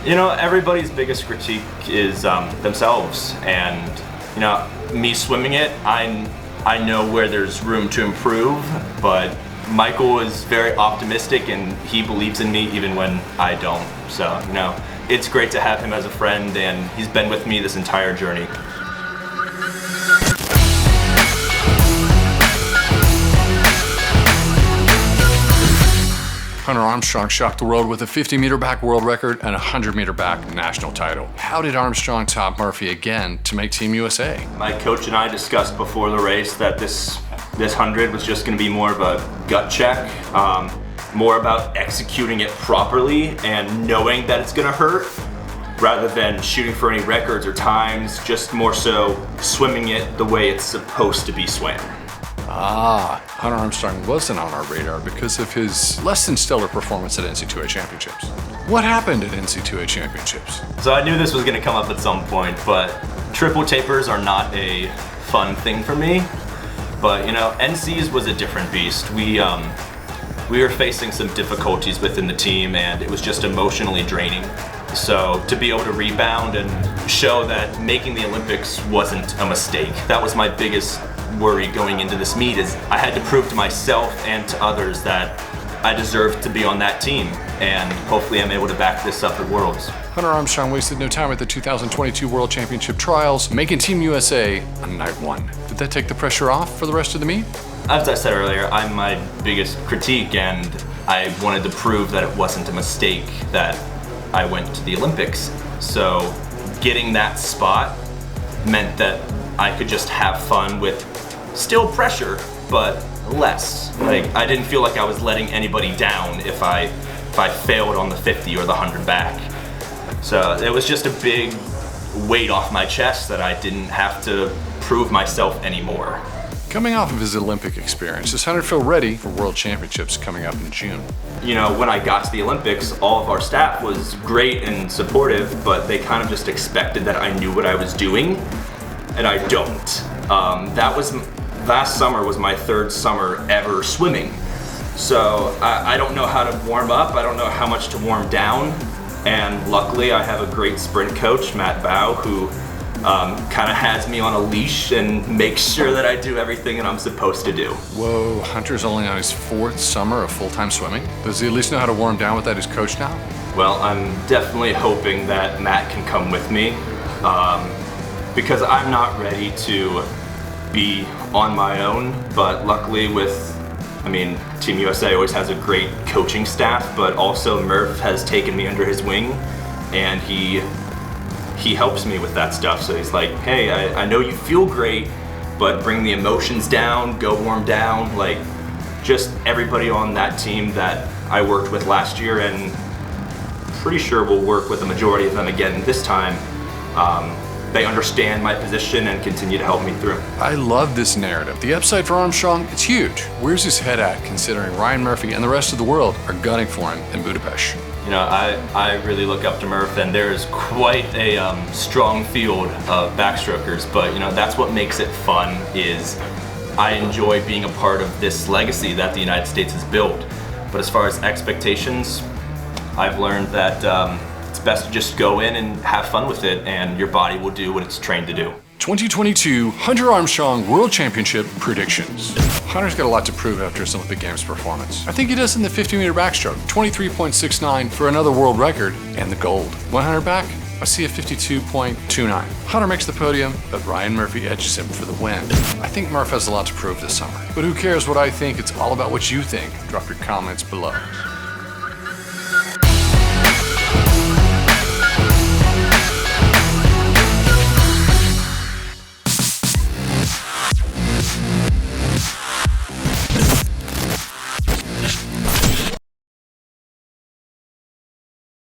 You know, everybody's biggest critique is themselves, and you know, me swimming it, I know where there's room to improve, but Michael is very optimistic and he believes in me even when I don't. So, you know, it's great to have him as a friend, and he's been with me this entire journey. Hunter Armstrong shocked the world with a 50-meter back world record and a 100-meter back national title. How did Armstrong top Murphy again to make Team USA? My coach and I discussed before the race that this 100 was just going to be more of a gut check, more about executing it properly and knowing that it's going to hurt, rather than shooting for any records or times, just more so swimming it the way it's supposed to be swam. Hunter Armstrong wasn't on our radar because of his less than stellar performance at NCAA Championships. What happened at NCAA Championships? So I knew this was going to come up at some point, but triple tapers are not a fun thing for me. But you know, NC's was a different beast. We were facing some difficulties within the team, and it was just emotionally draining. So to be able to rebound and show that making the Olympics wasn't a mistake, that was my biggest worry going into this meet. Is I had to prove to myself and to others that I deserved to be on that team, and hopefully I'm able to back this up at Worlds. Hunter Armstrong wasted no time at the 2022 World Championship trials, making Team USA on night one. Did that take the pressure off for the rest of the meet? As I said earlier, I'm my biggest critique, and I wanted to prove that it wasn't a mistake that I went to the Olympics. So getting that spot meant that I could just have fun with still pressure, but less. Like, I didn't feel like I was letting anybody down if I failed on the 50 or the 100 back. So it was just a big weight off my chest that I didn't have to prove myself anymore. Coming off of his Olympic experience, does Hunter feel ready for World Championships coming up in June? You know, when I got to the Olympics, all of our staff was great and supportive, but they kind of just expected that I knew what I was doing, and I don't. Last summer was my third summer ever swimming. So I don't know how to warm up, I don't know how much to warm down, and luckily I have a great sprint coach, Matt Bow, who kind of has me on a leash and makes sure that I do everything that I'm supposed to do. Whoa, Hunter's only on his 4th summer of full-time swimming? Does he at least know how to warm down without his coach now? Well, I'm definitely hoping that Matt can come with me, because I'm not ready to be on my own, but luckily Team USA always has a great coaching staff, but also Murph has taken me under his wing, and he helps me with that stuff. So he's like, hey, I know you feel great, but bring the emotions down, go warm down. Like, just everybody on that team that I worked with last year, and pretty sure we'll work with the majority of them again this time. They understand my position and continue to help me through. I love this narrative. The upside for Armstrong, it's huge. Where's his head at, considering Ryan Murphy and the rest of the world are gunning for him in Budapest? You know, I really look up to Murph, and there's quite a strong field of backstrokers, but you know, that's what makes it fun. Is I enjoy being a part of this legacy that the United States has built. But as far as expectations, I've learned that it's best to just go in and have fun with it, and your body will do what it's trained to do. 2022 Hunter Armstrong World Championship predictions. Hunter's got a lot to prove after his Olympic Games performance. I think he does in the 50-meter backstroke, 23.69 for another world record and the gold. 100 back, I see a 52.29. Hunter makes the podium, but Ryan Murphy edges him for the win. I think Murph has a lot to prove this summer. But who cares what I think? It's all about what you think. Drop your comments below.